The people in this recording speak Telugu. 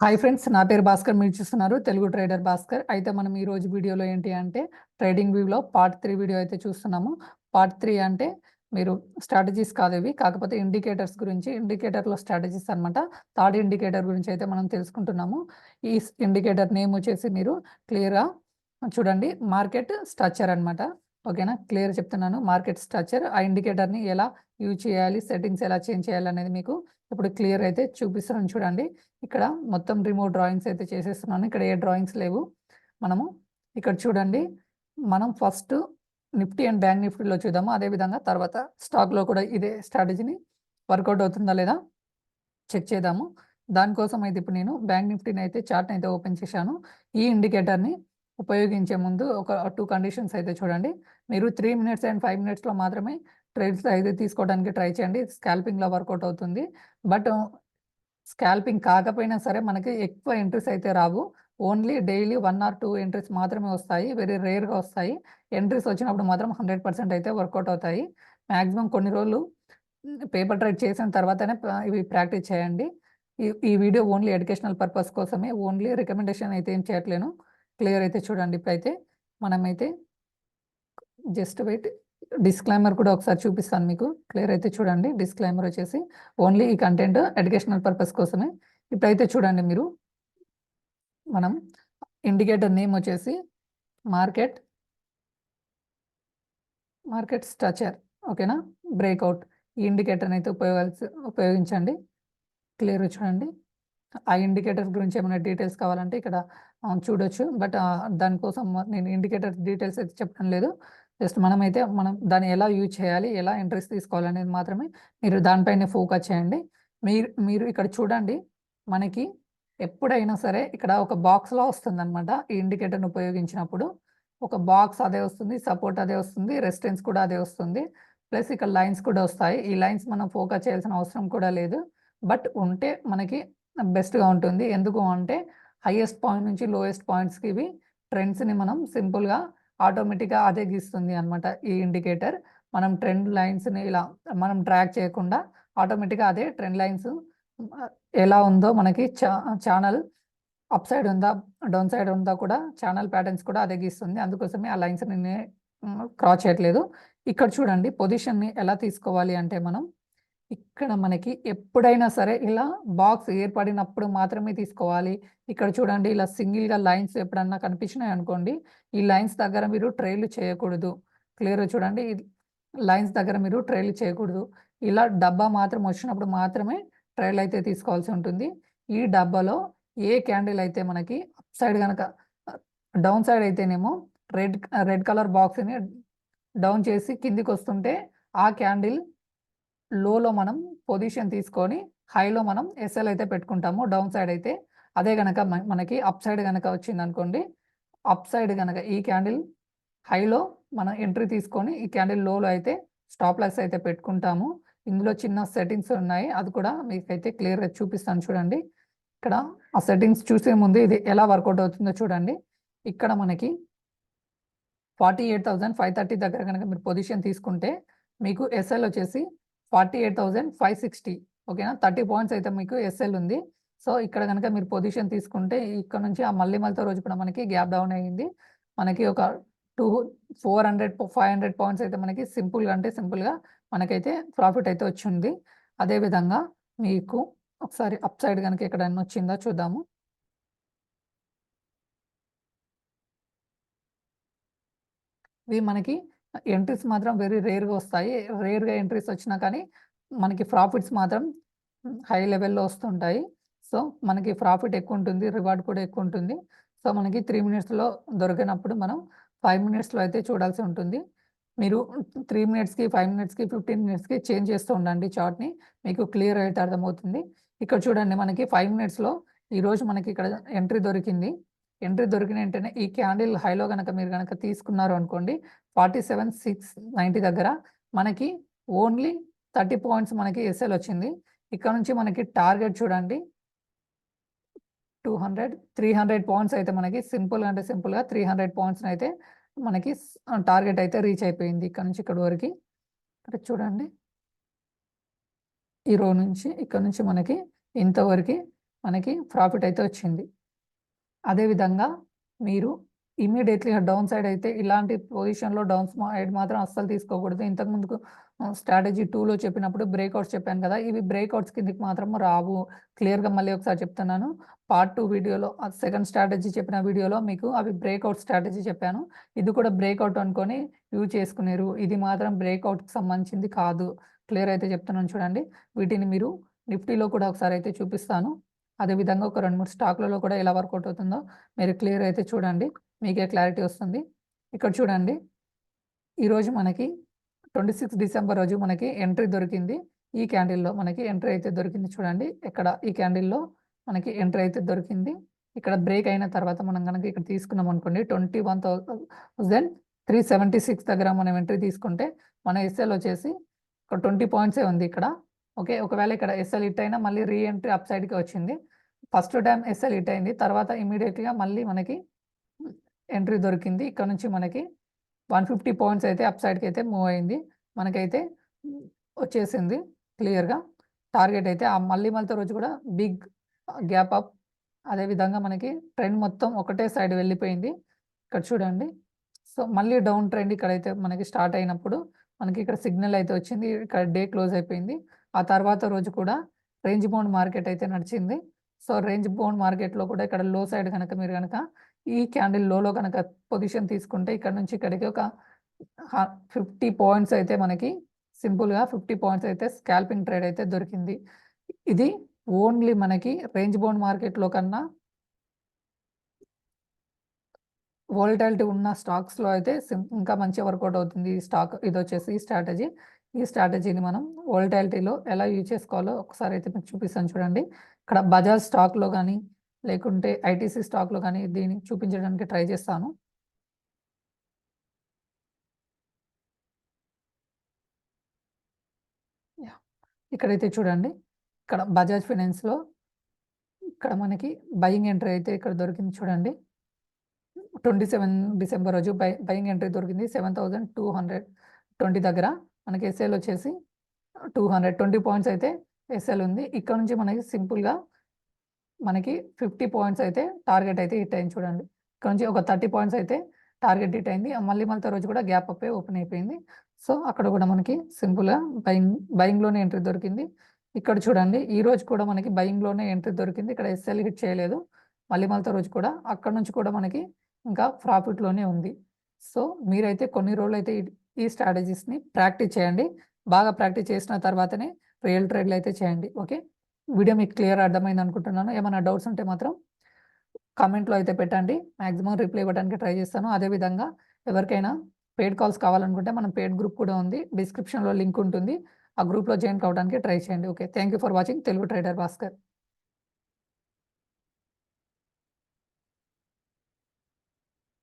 హాయ్ ఫ్రెండ్స్, నా పేరు భాస్కర్. మీరు చూస్తున్నారు తెలుగు ట్రేడర్ భాస్కర్. అయితే మనం ఈ రోజు వీడియోలో ఏంటి అంటే ట్రేడింగ్ వ్యూలో పార్ట్ 3 వీడియో అయితే చూస్తున్నాము. పార్ట్ 3 అంటే మీరు స్ట్రాటజీస్ కాదు ఇవి, కాకపోతే ఇండికేటర్స్ గురించి, ఇండికేటర్లో స్ట్రాటజీస్ అనమాట. థర్డ్ ఇండికేటర్ గురించి అయితే మనం తెలుసుకుంటున్నాము. ఈ ఇండికేటర్ నేమ్ వచ్చేసి మీరు క్లియర్గా చూడండి, మార్కెట్ స్ట్రక్చర్ అనమాట. ఓకేనా, క్లియర్ చెప్తున్నాను, మార్కెట్ స్ట్రక్చర్. ఆ ఇండికేటర్ని ఎలా యూజ్ చేయాలి, సెట్టింగ్స్ ఎలా చేంజ్ చేయాలి అనేది మీకు ఇప్పుడు క్లియర్ అయితే చూపిస్తున్నాను. చూడండి, ఇక్కడ మొత్తం రిమోట్ డ్రాయింగ్స్ అయితే చేసేస్తున్నాను. ఇక్కడ ఏ డ్రాయింగ్స్ లేవు. మనము ఇక్కడ చూడండి, మనం ఫస్ట్ నిఫ్టీ అండ్ బ్యాంక్ నిఫ్టీలో చూద్దాము. అదేవిధంగా తర్వాత స్టాక్లో కూడా ఇదే స్ట్రాటజీని వర్కౌట్ అవుతుందా లేదా చెక్ చేద్దాము. దానికోసం అయితే ఇప్పుడు నేను బ్యాంక్ నిఫ్టీని అయితే చార్ట్ని అయితే ఓపెన్ చేశాను. ఈ ఇండికేటర్ని ఉపయోగించే ముందు ఒక 2 కండిషన్స్ అయితే చూడండి. మీరు 3 మినిట్స్ అండ్ 5 మినిట్స్లో మాత్రమే ట్రేడ్స్ అయితే తీసుకోవడానికి ట్రై చేయండి. స్కాల్పింగ్లో వర్కౌట్ అవుతుంది. బట్ స్కాల్పింగ్ కాకపోయినా సరే మనకి ఎక్కువ ఎంట్రీస్ అయితే రావు. ఓన్లీ డైలీ 1 ఆర్ 2 ఎంట్రీస్ మాత్రమే వస్తాయి. వెరీ రేర్గా వస్తాయి. ఎంట్రీస్ వచ్చినప్పుడు మాత్రం 100% అయితే వర్కౌట్ అవుతాయి. మ్యాక్సిమం కొన్ని రోజులు పేపర్ ట్రేడ్ చేసిన తర్వాతనే ఇవి ప్రాక్టీస్ చేయండి. ఈ వీడియో ఓన్లీ ఎడ్యుకేషనల్ పర్పస్ కోసమే, ఓన్లీ రికమెండేషన్ అయితే ఏం చేయట్లేను. క్లియర్ అయితే చూడండి. ఇప్పుడైతే మనమైతే జస్ట్ వెయిట్, డిస్క్లైమర్ కూడా ఒకసారి చూపిస్తాను మీకు. క్లియర్ అయితే చూడండి, డిస్క్లైమర్ వచ్చేసి ఓన్లీ ఈ కంటెంట్ ఎడ్యుకేషనల్ పర్పస్ కోసమే. ఇప్పుడైతే చూడండి మీరు, మనం ఇండికేటర్ నేమ్ వచ్చేసి మార్కెట్ స్ట్రక్చర్. ఓకేనా, బ్రేక్అవుట్. ఈ ఇండికేటర్ని అయితే ఉపయోగించండి. క్లియర్ చూడండి. ఆ ఇండికేటర్ గురించి ఏమైనా డీటెయిల్స్ కావాలంటే ఇక్కడ చూడొచ్చు. బట్ దానికోసం నేను ఇండికేటర్ డీటెయిల్స్ అయితే చెప్పడం లేదు. జస్ట్ మనం దాన్ని ఎలా యూజ్ చేయాలి, ఎలా ఎంట్రీస్ తీసుకోవాలనేది మాత్రమే మీరు దానిపైనే ఫోకస్ చేయండి. మీరు ఇక్కడ చూడండి, మనకి ఎప్పుడైనా సరే ఇక్కడ ఒక బాక్స్లా వస్తుందన్నమాట. ఈ ఇండికేటర్ని ఉపయోగించినప్పుడు ఒక బాక్స్ అదే వస్తుంది, సపోర్ట్ అదే వస్తుంది, రెసిస్టెన్స్ కూడా అదే వస్తుంది. ప్లస్ ఇక్కడ లైన్స్ కూడా వస్తాయి. ఈ లైన్స్ మనం ఫోకస్ చేయాల్సిన అవసరం కూడా లేదు. బట్ ఉంటే మనకి బెస్ట్గా ఉంటుంది. ఎందుకు అంటే హైయెస్ట్ పాయింట్ నుంచి లోయెస్ట్ పాయింట్స్కి ఇవి ట్రెండ్స్ని మనం సింపుల్గా ఆటోమేటిక్గా అదే గీస్తుంది అనమాట. ఈ ఇండికేటర్ మనం ట్రెండ్ లైన్స్ని ఇలా మనం ట్రాక్ చేయకుండా ఆటోమేటిక్గా అదే ట్రెండ్ లైన్స్ ఎలా ఉందో మనకి ఛానల్ అప్ సైడ్ ఉందా, డౌన్ సైడ్ ఉందా కూడా ఛానల్ ప్యాటర్న్స్ కూడా అదే గీస్తుంది. అందుకోసమే ఆ లైన్స్ నేను క్రాస్ చేయట్లేదు. ఇక్కడ చూడండి, పొజిషన్ని ఎలా తీసుకోవాలి అంటే మనం ఇక్కడ మనకి ఎప్పుడైనా సరే ఇలా బాక్స్ ఏర్పడినప్పుడు మాత్రమే తీసుకోవాలి. ఇక్కడ చూడండి, ఇలా సింగిల్గా లైన్స్ ఎప్పుడన్నా కనిపించినాయి అనుకోండి, ఈ లైన్స్ దగ్గర మీరు ట్రైల్ చేయకూడదు. క్లియర్గా చూడండి, లైన్స్ దగ్గర మీరు ట్రైల్ చేయకూడదు. ఇలా డబ్బా మాత్రం వచ్చినప్పుడు మాత్రమే ట్రైల్ అయితే తీసుకోవాల్సి ఉంటుంది. ఈ డబ్బాలో ఏ క్యాండిల్ అయితే మనకి అప్ సైడ్ కనుక, డౌన్ సైడ్ అయితేనేమో రెడ్ కలర్ బాక్స్ని డౌన్ చేసి కిందికి వస్తుంటే ఆ క్యాండిల్ లోలో మనం పొజిషన్ తీసుకొని హైలో మనం ఎస్ఎల్ అయితే పెట్టుకుంటాము. డౌన్ సైడ్ అయితే అదే కనుక మనకి అప్ సైడ్ కనుక వచ్చింది అనుకోండి, అప్ సైడ్ కనుక ఈ క్యాండిల్ హైలో మనం ఎంట్రీ తీసుకొని ఈ క్యాండిల్ లోలో అయితే స్టాప్ లాస్ అయితే పెట్టుకుంటాము. ఇందులో చిన్న సెట్టింగ్స్ ఉన్నాయి, అది కూడా మీకైతే క్లియర్గా చూపిస్తాను. చూడండి, ఇక్కడ ఆ సెట్టింగ్స్ చూసే ముందు ఇది ఎలా వర్కౌట్ అవుతుందో చూడండి. ఇక్కడ మనకి 48,530 దగ్గర కనుక మీరు పొజిషన్ తీసుకుంటే మీకు ఎస్ఎల్ వచ్చేసి 48,560. ఓకేనా, 30 పాయింట్స్ అయితే మీకు ఎస్ఎల్ ఉంది. సో ఇక్కడ కనుక మీరు పొజిషన్ తీసుకుంటే ఇక్కడ నుంచి ఆ మళ్ళీతో రోజు కూడా మనకి గ్యాప్ డౌన్ అయ్యింది. మనకి ఒక 400-500 పాయింట్స్ అయితే మనకి సింపుల్గా మనకైతే ప్రాఫిట్ అయితే వచ్చింది. అదేవిధంగా మీకు ఒకసారి అప్ సైడ్ కనుక ఎక్కడన్నా వచ్చిందా చూద్దాము. ఇవి మనకి ఎంట్రీస్ మాత్రం వెరీ రేర్గా వస్తాయి. రేర్గా ఎంట్రీస్ వచ్చినా కానీ మనకి ప్రాఫిట్స్ మాత్రం హై లెవెల్లో వస్తుంటాయి. సో మనకి ప్రాఫిట్ ఎక్కువ ఉంటుంది, రివార్డ్ కూడా ఎక్కువ ఉంటుంది. సో మనకి 3 మినిట్స్లో దొరికినప్పుడు మనం 5 మినిట్స్లో అయితే చూడాల్సి ఉంటుంది. మీరు 3 మినిట్స్కి, 5 మినిట్స్కి, 15 మినిట్స్కి చేంజ్ చేస్తూ ఉండండి చార్ట్ని, మీకు క్లియర్ అయితే అర్థమవుతుంది. ఇక్కడ చూడండి, మనకి 5 మినిట్స్లో ఈరోజు మనకి ఇక్కడ ఎంట్రీ దొరికింది. ఎంట్రీ దొరికిన వెంటనే ఈ క్యాండిల్ హైలో కనుక మీరు కనుక తీసుకున్నారు అనుకోండి, 47,690 దగ్గర మనకి ఓన్లీ 30 పాయింట్స్ మనకి ఎస్ఎల్ వచ్చింది. ఇక్కడ నుంచి మనకి టార్గెట్ చూడండి 300 పాయింట్స్ అయితే మనకి సింపుల్గా 300 పాయింట్స్ అయితే మనకి టార్గెట్ అయితే రీచ్ అయిపోయింది. ఇక్కడ నుంచి ఇక్కడ వరకు. ఇక్కడ చూడండి, ఈ రో నుంచి ఇక్కడ నుంచి మనకి ఇంతవరకు మనకి ప్రాఫిట్ అయితే వచ్చింది. అదేవిధంగా మీరు ఇమ్మీడియట్‌లీ డౌన్ సైడ్ అయితే ఇలాంటి పొజిషన్‌లో డౌన్ సైడ్ మాత్రం అస్సలు తీసుకోకూడదు. ఇంతకు ముందుకు స్ట్రాటజీ 2లో చెప్పినప్పుడు బ్రేక్‌ఔట్స్ చెప్పాను కదా! ఇవి బ్రేక్‌ఔట్స్ కిందకి మాత్రం రావు. క్లియర్‌గా మళ్ళీ ఒకసారి చెప్తున్నాను. పార్ట్ 2 వీడియోలో సెకండ్ స్ట్రాటజీ చెప్పిన వీడియోలో మీకు అవి బ్రేక్‌ఔట్ స్ట్రాటజీ చెప్పాను. ఇది కూడా బ్రేక్‌ఔట్ అనుకోని యూజ్ చేసుకునేరు. ఇది మాత్రం బ్రేక్‌ఔట్‌కి సంబంధించింది కాదు. క్లియర్ అయితే చెప్తున్నాను చూడండి. వీటిని మీరు నిఫ్టీలో కూడా ఒకసారి అయితే చూపిస్తాను. అదేవిధంగా ఒక 2, 3 స్టాక్‌లలో కూడా ఎలా వర్కౌట్ అవుతుందో మీరు క్లియర్ అయితే చూడండి. మీకే క్లారిటీ వస్తుంది. ఇక్కడ చూడండి. ఈరోజు మనకి 26 డిసెంబర్ రోజు మనకి ఎంట్రీ దొరికింది. ఈ క్యాండిల్‌లో మనకి ఎంట్రీ అయితే దొరికింది చూడండి. ఇక్కడ ఈ క్యాండిల్‌లో మనకి ఎంట్రీ అయితే దొరికింది. ఇక్కడ బ్రేక్ అయిన తర్వాత మనం గనక ఇక్కడ తీసుకున్నాం అనుకోండి 21,376 దగ్గర మనం ఎంట్రీ తీసుకుంటే మన ఎస్ఎల్ వచ్చేసి ఒక 20 పాయింట్సే ఉంది ఇక్కడ. ఓకే. ఒకవేళ ఇక్కడ ఎస్ఎల్ హిట్ అయినా మళ్ళీ రీ ఎంట్రీ అప్ సైడ్‌కే వచ్చింది. ఫస్ట్ టైమ్ ఎస్ఎల్ హిట్ అయింది. తర్వాత ఇమ్మీడియేట్‌గా మళ్ళీ మనకి ఎంట్రీ దొరికింది. ఇక్కడ నుంచి మనకి 150 పాయింట్స్ అయితే అప్ సైడ్‌కి అయితే మూవ్ అయింది. మనకైతే వచ్చేసింది క్లియర్‌గా. టార్గెట్ అయితే మళ్ళీ రోజు కూడా బిగ్ గ్యాప్ అప్. అదేవిధంగా మనకి ట్రెండ్ మొత్తం ఒకటే సైడ్ వెళ్ళిపోయింది. ఇక్కడ చూడండి. సో, మళ్ళీ డౌన్ ట్రెండ్ ఇక్కడైతే మనకి స్టార్ట్ అయినప్పుడు మనకి ఇక్కడ సిగ్నల్ అయితే వచ్చింది. ఇక్కడ డే క్లోజ్ అయిపోయింది. ఆ తర్వాత రోజు కూడా రేంజ్ బౌండ్ మార్కెట్ అయితే నడిచింది. సో, రేంజ్ బౌండ్ మార్కెట్‌లో కూడా ఇక్కడ లో సైడ్ గనక మీరు గనక ఈ క్యాండిల్ లోలో గనక పొజిషన్ తీసుకుంటే ఇక్కడ నుంచి ఇక్కడికి ఒక 50 పాయింట్స్ అయితే మనకి సింపుల్‌గా 50 పాయింట్స్ అయితే స్కాల్పింగ్ ట్రేడ్ అయితే దొరికింది. ఇది ఓన్లీ మనకి రేంజ్ బౌండ్ మార్కెట్‌లో కన్నా వోలటాలిటీ ఉన్న స్టాక్స్‌లో అయితే ఇంకా మంచిగా వర్కౌట్ అవుతుంది. ఈ స్టాక్ ఇదొచ్చేసి ఈ స్ట్రాటజీ. ఈ స్ట్రాటజీని మనం వోలటాలిటీలో ఎలా యూజ్ చేసుకోవాలో ఒకసారి అయితే మీకు చూపిస్తాను చూడండి. ఇక్కడ బజాజ్ స్టాక్‌లో గానీ, లేకుంటే ఐటీసీ స్టాక్‌లో గానీ దీన్ని చూపించడానికి ట్రై చేస్తాను. యాహ్! ఇక్కడైతే చూడండి. ఇక్కడ బజాజ్ ఫైనాన్స్‌లో ఇక్కడ మనకి బయింగ్ ఎంట్రీ అయితే ఇక్కడ దొరికింది చూడండి. 27 డిసెంబర్ రోజు బయింగ్ ఎంట్రీ దొరికింది. 7,220 దగ్గర మనకి ఎస్ఎల్ వచ్చేసి 220 పాయింట్స్ అయితే ఎస్ఎల్ ఉంది. ఇక్కడ నుంచి మనకి సింపుల్‌గా మనకి 50 పాయింట్స్ అయితే టార్గెట్ అయితే హిట్ అయింది చూడండి. ఇక్కడ నుంచి ఒక 30 పాయింట్స్ అయితే టార్గెట్ హిట్ అయింది. మళ్ళీ రోజు కూడా గ్యాప్ అప్పే ఓపెన్ అయిపోయింది. సో, అక్కడ కూడా మనకి సింపుల్‌గా బయింగ్‌లోనే ఎంట్రీ దొరికింది. ఇక్కడ చూడండి. ఈరోజు కూడా మనకి బయింగ్‌లోనే ఎంట్రీ దొరికింది. ఇక్కడ ఎస్ఎల్ హిట్ చేయలేదు. మళ్ళీ రోజు కూడా అక్కడి నుంచి కూడా మనకి ఇంకా ప్రాఫిట్‌లోనే ఉంది. సో, మీరైతే కొన్ని రోజులైతే ఈ స్ట్రాటజీస్‌ని ప్రాక్టీస్ చేయండి. బాగా ప్రాక్టీస్ చేసిన తర్వాతనే రియల్ ట్రేడ్‌లు అయితే చేయండి. ఓకే. వీడియో మీకు క్లియర్ అర్థమైంది అనుకుంటున్నాను. ఏమైనా డౌట్స్ ఉంటే మాత్రం కామెంట్‌లో అయితే పెట్టండి. మాక్సిమం రిప్లై ఇవ్వడానికి ట్రై చేస్తాను. అదేవిధంగా ఎవరికైనా పెయిడ్ కాల్స్ కావాలనుకుంటే మనం పెయిడ్ గ్రూప్ కూడా ఉంది. డిస్క్రిప్షన్‌లో లింక్ ఉంటుంది. ఆ గ్రూప్‌లో జాయిన్ కావడానికి ట్రై చేయండి. Okay. Thank you for watching Telugu trader Bhaskar.